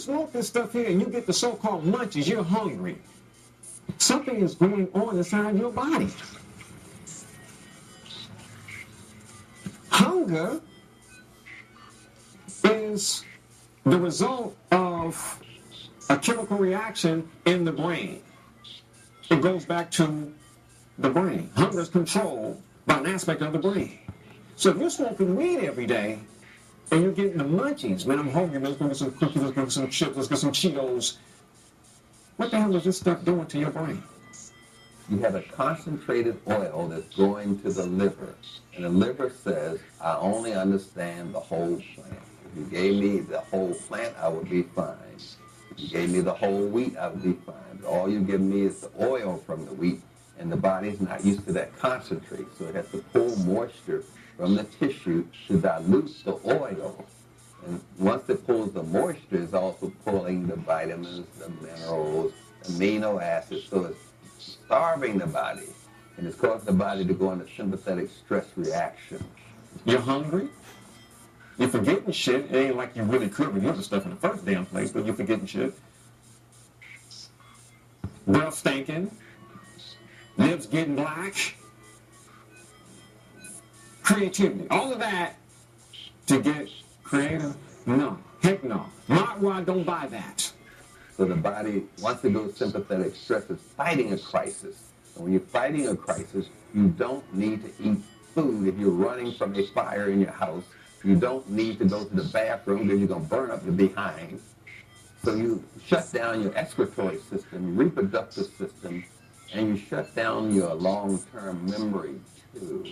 smoke this stuff here and you get the so-called munchies, you're hungry. Something is going on inside your body. Hunger is the result of a chemical reaction in the brain. It goes back to the brain. Hunger is controlled by an aspect of the brain. So if you're smoking weed every day and you're getting the munchies, man, I'm hungry, man, let's go get some cookies, let's go get some chips, let's get some Cheetos. What the hell is this stuff doing to your brain? You have a concentrated oil that's going to the liver. And the liver says, I only understand the whole plant. If you gave me the whole plant, I would be fine. If you gave me the whole wheat, I would be fine. But all you give me is the oil from the wheat, and the body's not used to that concentrate. So it has to pull moisture from the tissue to dilute the oil. And once it pulls the moisture, it's also pulling the vitamins, the minerals, amino acids. So it's starving the body, and it's causing the body to go into sympathetic stress reaction. You're hungry? You're forgetting shit. It ain't like you really could remember stuff in the first damn place, but you're forgetting shit. Breath stinking. Lips getting black. Creativity. All of that to get creative? No. Heck no. I don't buy that. So the body, once it goes sympathetic stress, is fighting a crisis. And when you're fighting a crisis, you don't need to eat food if you're running from a fire in your house. You don't need to go to the bathroom because you're going to burn up your behind. So you shut down your excretory system, your reproductive system, and you shut down your long-term memory too.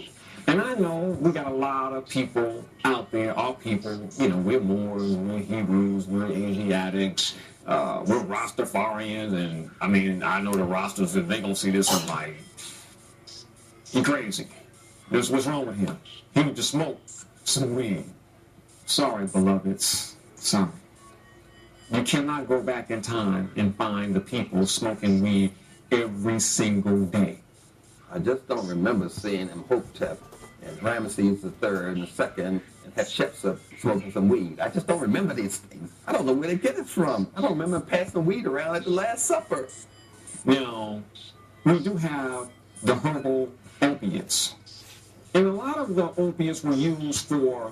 And I know we got a lot of people out there, all people, you know, we're Moors, we're Hebrews, we're Asiatics, we're Rastafarians, and I mean, I know the Rastas, if they gonna see this, I'm like, he crazy. This what's wrong with him. He need to smoke some weed. Sorry, beloveds. Sorry. You cannot go back in time and find the people smoking weed every single day. I just don't remember seeing Imhotep and Ramesses III and the second and Hatshepsut smoking some weed. I just don't remember these things. I don't know where they get it from. I don't remember passing weed around at the Last Supper. Now, we do have the herbal opiates. And a lot of the opiates were used for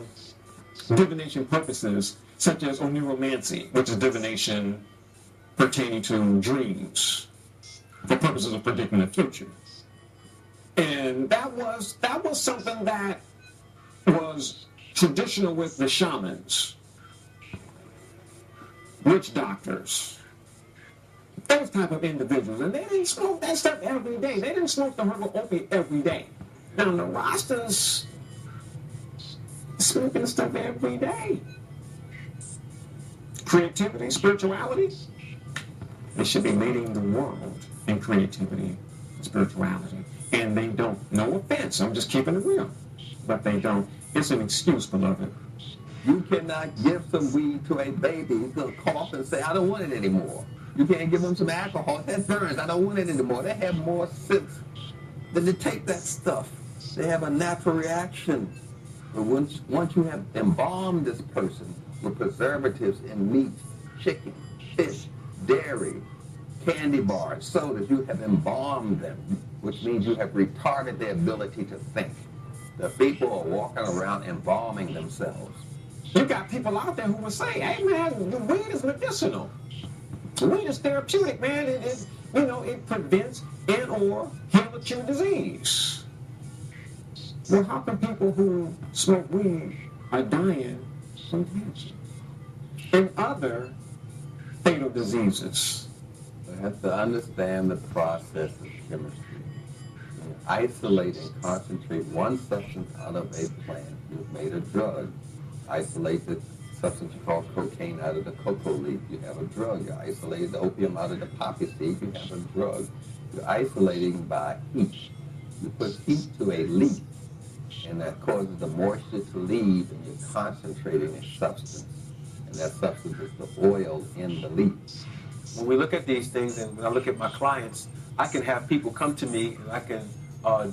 divination purposes, such as oneiromancy, which is divination pertaining to dreams, for purposes of predicting the future. And that was something that was traditional with the shamans, witch doctors, those type of individuals. And they didn't smoke that stuff every day. They didn't smoke the herbal opiate every day. Now the Rastas smoking stuff every day. Creativity, spirituality, they should be leading the world in creativity and spirituality. And they don't. No offense, I'm just keeping it real. But they don't. It's an excuse, beloved. You cannot give some weed to a baby. He's going to cough and say, I don't want it anymore. You can't give them some alcohol. That burns. I don't want it anymore. They have more sense than to take that stuff. They have a natural reaction. But once you have embalmed this person with preservatives in meat, chicken, fish, dairy, candy bars, sodas, you have embalmed them, which means you have retarded their ability to think. The people are walking around embalming themselves. You got people out there who will say, hey man, the weed is medicinal. Weed is therapeutic, man. It prevents and or heal or cure disease. Well, how come people who smoke weed are dying from cancer and other fatal diseases? You have to understand the process of chemistry. You isolate and concentrate one substance out of a plant. You've made a drug. Isolate the substance you call cocaine out of the cocoa leaf. You have a drug. You isolate the opium out of the poppy seed. You have a drug. You're isolating by heat. You put heat to a leaf, and that causes the moisture to leave, and you're concentrating a substance. And that substance is the oil in the leaf. When we look at these things, and when I look at my clients, I can have people come to me, and I can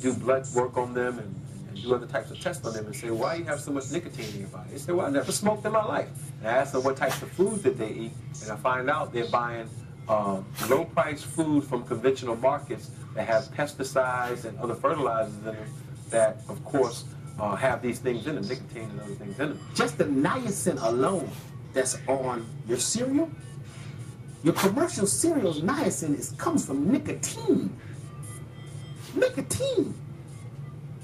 do blood work on them and and do other types of tests on them and say, why you have so much nicotine in your body? They say, well, I never smoked in my life. And I ask them what types of foods that they eat, and I find out they're buying low-priced food from conventional markets that have pesticides and other fertilizers in them that, of course, have these things in them, nicotine and other things in them. Just the niacin alone that's on your cereal, your commercial cereal's niacin comes from nicotine. Nicotine.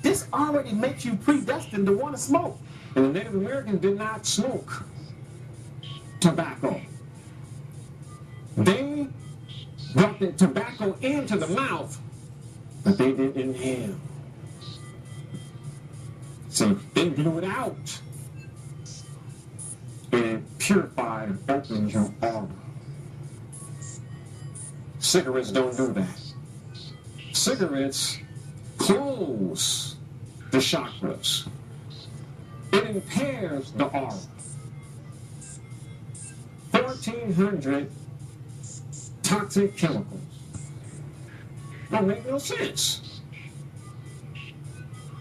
This already makes you predestined to want to smoke. And the Native Americans did not smoke tobacco. They brought the tobacco into the mouth, but they didn't inhale. So they blew it out. And it purified and opens your aura. Cigarettes don't do that. Cigarettes close the chakras. It impairs the aura. 1,400 toxic chemicals. Don't make no sense.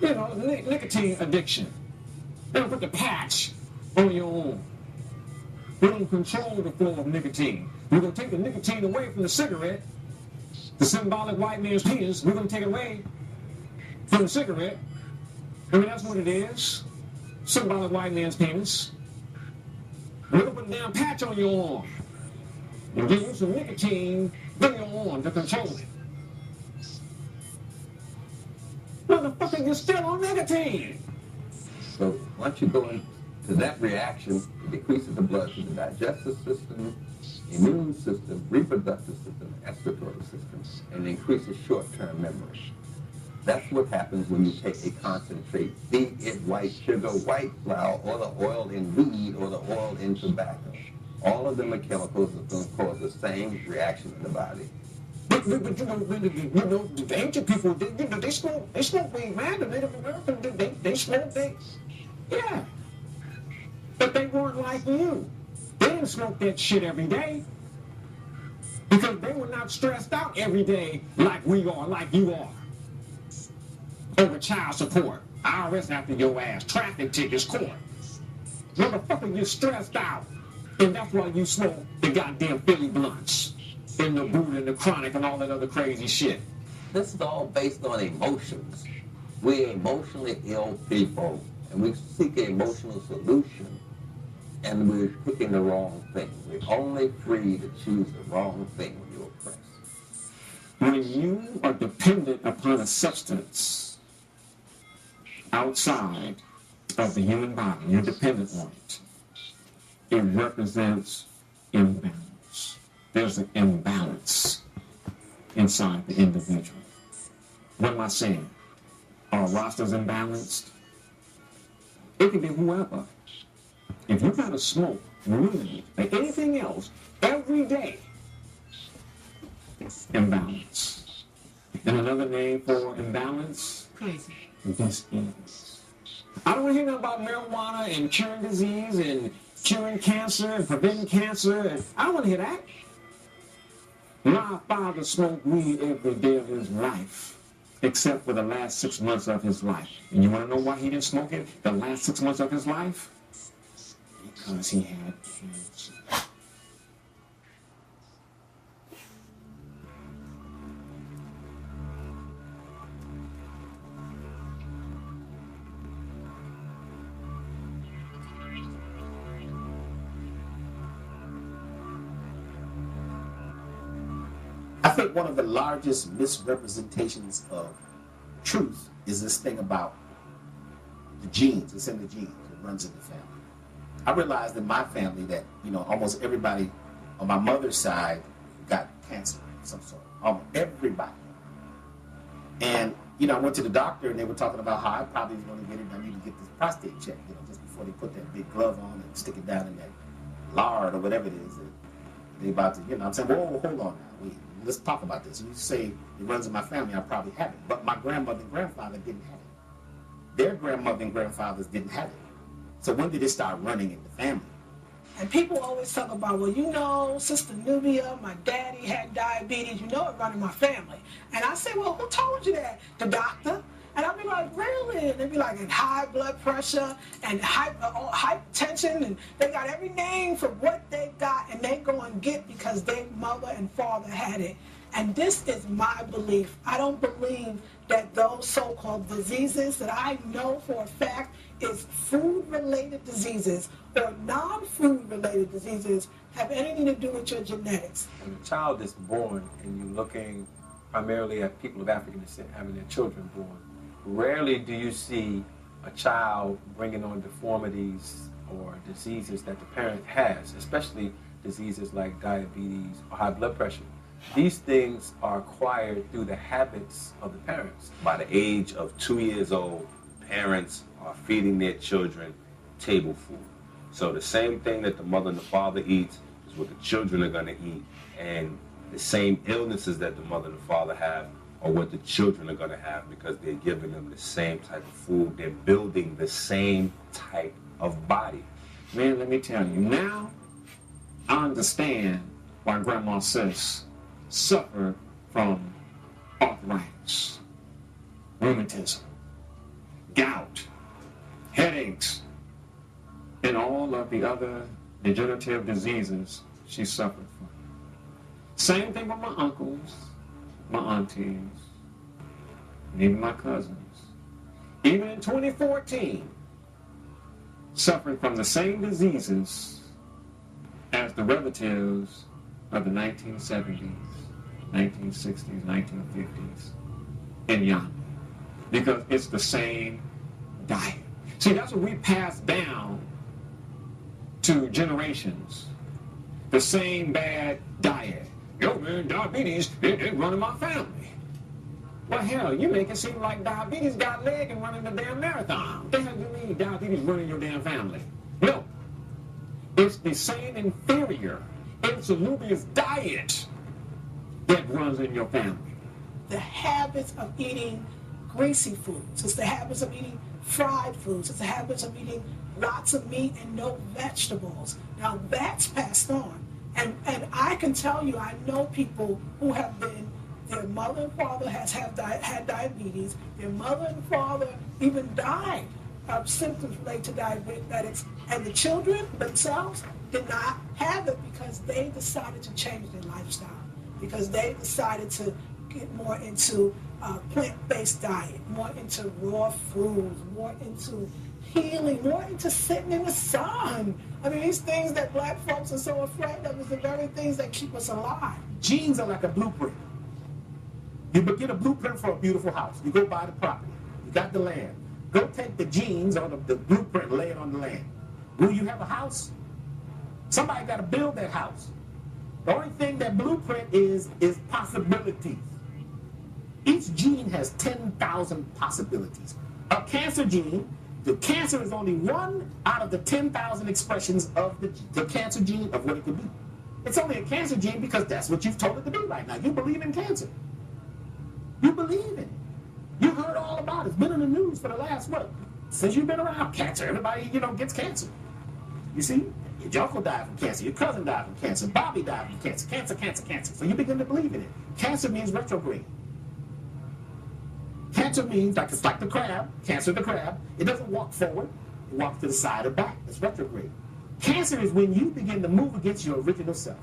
You know, nicotine addiction. They don't put the patch on your arm. We don't control the flow of nicotine. We're going to take the nicotine away from the cigarette, the symbolic white man's penis. We're going to take it away from the cigarette. I mean, that's what it is. Symbolic white man's penis. We're going to put a damn patch on your arm and give you some nicotine in your arm to control it. Motherfucker, you're still on nicotine. So once you go into that reaction, it decreases the blood to the digestive system, immune system, reproductive system, excretory system, and increases short-term memory. That's what happens when you take a concentrate, be it white sugar, white flour, or the oil in weed, or the oil in tobacco. All of them are chemicals that are going to cause the same reaction in the body. But you know, the ancient people, they smoke weed, man. The Native Americans, they smoke, yeah. But they weren't like you. They didn't smoke that shit every day. Because they were not stressed out every day like we are, like you are. Over child support, IRS after your ass, traffic tickets, court. Motherfucker, you're stressed out. And that's why you smoke the goddamn Philly blunts. And the Buddha and the chronic and all that other crazy shit. This is all based on emotions. We're emotionally ill people, and we seek an emotional solution, and we're picking the wrong thing. We're only free to choose the wrong thing when you're oppressed. When you are dependent upon a substance outside of the human body, you're dependent on it. It represents imbalance. There's an imbalance inside the individual. What am I saying? Are rosters imbalanced? It can be whoever. If you gotta smoke, weed, or anything else, every day, imbalance. And another name for imbalance? Crazy. Disease. I don't want to hear nothing about marijuana and curing disease and curing cancer and preventing cancer. And I don't want to hear that. My father smoked weed every day of his life, except for the last 6 months of his life. And you want to know why he didn't smoke it the last 6 months of his life? Because he had cancer. I think one of the largest misrepresentations of truth is this thing about the genes. It's in the genes. It runs in the family. I realized in my family that, you know, almost everybody on my mother's side got cancer of some sort. Almost everybody. And, you know, I went to the doctor and they were talking about how I probably was going to get it. I need to get this prostate check, you know, just before they put that big glove on and stick it down in that lard or whatever it is. They about to, you know, I'm saying, whoa, hold on now. Let's talk about this. You say it runs in my family, I probably have it. But my grandmother and grandfather didn't have it. Their grandmother and grandfathers didn't have it. So when did it start running in the family? And people always talk about, well, you know, Sister Nubia, my daddy had diabetes. You know it run in my family. And I say, well, who told you that? The doctor. And I'll be like, really? And they'd be like, and high blood pressure and hypertension, and they got every name for what they got, and they go and get because their mother and father had it. And this is my belief. I don't believe that those so-called diseases that I know for a fact is food-related diseases or non-food related diseases have anything to do with your genetics. When a child is born and you're looking primarily at people of African descent having their children born, rarely do you see a child bringing on deformities or diseases that the parent has, especially diseases like diabetes or high blood pressure. These things are acquired through the habits of the parents. By the age of 2 years old, parents are feeding their children table food. So the same thing that the mother and the father eats is what the children are going to eat. And the same illnesses that the mother and the father have are what the children are going to have because they're giving them the same type of food. They're building the same type of body. Man, let me tell you, now I understand why Grandma Sis suffered from arthritis, rheumatism, gout, headaches, and all of the other degenerative diseases she suffered from. Same thing with my uncles, my aunties, and even my cousins. Even in 2014, suffering from the same diseases as the relatives of the 1970s, 1960s, 1950s, and younger. Because it's the same diet. See, that's what we pass down to generations. The same bad diet. Yo, man, diabetes, it run in my family. Well, hell, you make it seem like diabetes got leg and running the damn marathon. What the hell do you mean diabetes running your damn family? No. It's the same inferior, insalubrious diet that runs in your family. The habits of eating greasy foods. It's the habits of eating fried foods. It's the habits of eating lots of meat and no vegetables. Now that's passed on. And I can tell you, I know people who have been, their mother and father had diabetes. Their mother and father even died of symptoms related to diabetics. And the children themselves did not have it because they decided to change their lifestyle. Because they decided to get more into plant-based diet, more into raw foods, more into healing, more into sitting in the sun. I mean, these things that black folks are so afraid of is the very things that keep us alive. Genes are like a blueprint. You get a blueprint for a beautiful house. You go buy the property. You got the land. Go take the genes or the blueprint and lay it on the land. Will you have a house? Somebody got to build that house. The only thing that blueprint is possibilities. Each gene has 10,000 possibilities. A cancer gene, the cancer is only one out of the 10,000 expressions of the cancer gene of what it could be. It's only a cancer gene because that's what you've told it to be right now. You believe in cancer. You believe in it. You heard all about it. It's been in the news for the last, since you've been around cancer. Everybody, gets cancer. You see? Your uncle died from cancer. Your cousin died from cancer. Bobby died from cancer. Cancer, cancer, cancer. So you begin to believe in it. Cancer means retrograde. Cancer means, it's like the crab, cancer the crab. It doesn't walk forward. It walks to the side or back. It's retrograde. Cancer is when you begin to move against your original self.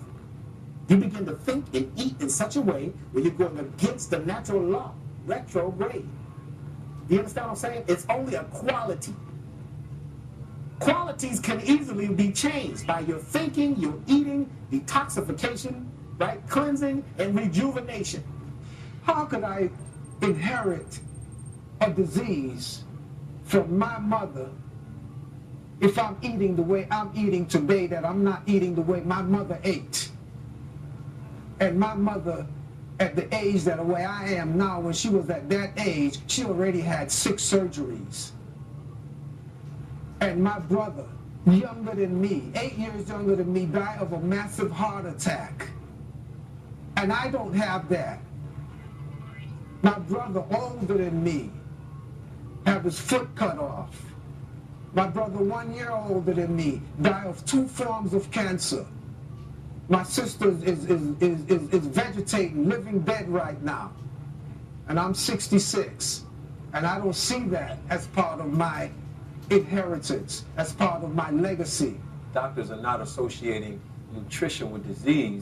You begin to think and eat in such a way where you're going against the natural law. Retrograde. You understand what I'm saying? It's only a quality. Qualities can easily be changed by your thinking, your eating, detoxification, right? Cleansing and rejuvenation. How could I inherit a disease from my mother if I'm eating the way I'm eating today, that I'm not eating the way my mother ate? And my mother, at the age that where I am now, when she was at that age, she already had 6 surgeries. And my brother, younger than me, 8 years younger than me, died of a massive heart attack. And I don't have that. My brother, older than me, had his foot cut off. My brother, 1 year older than me, died of 2 forms of cancer. My sister is vegetating, living dead right now. And I'm 66. And I don't see that as part of my inheritance, as part of my legacy. Doctors are not associating nutrition with disease.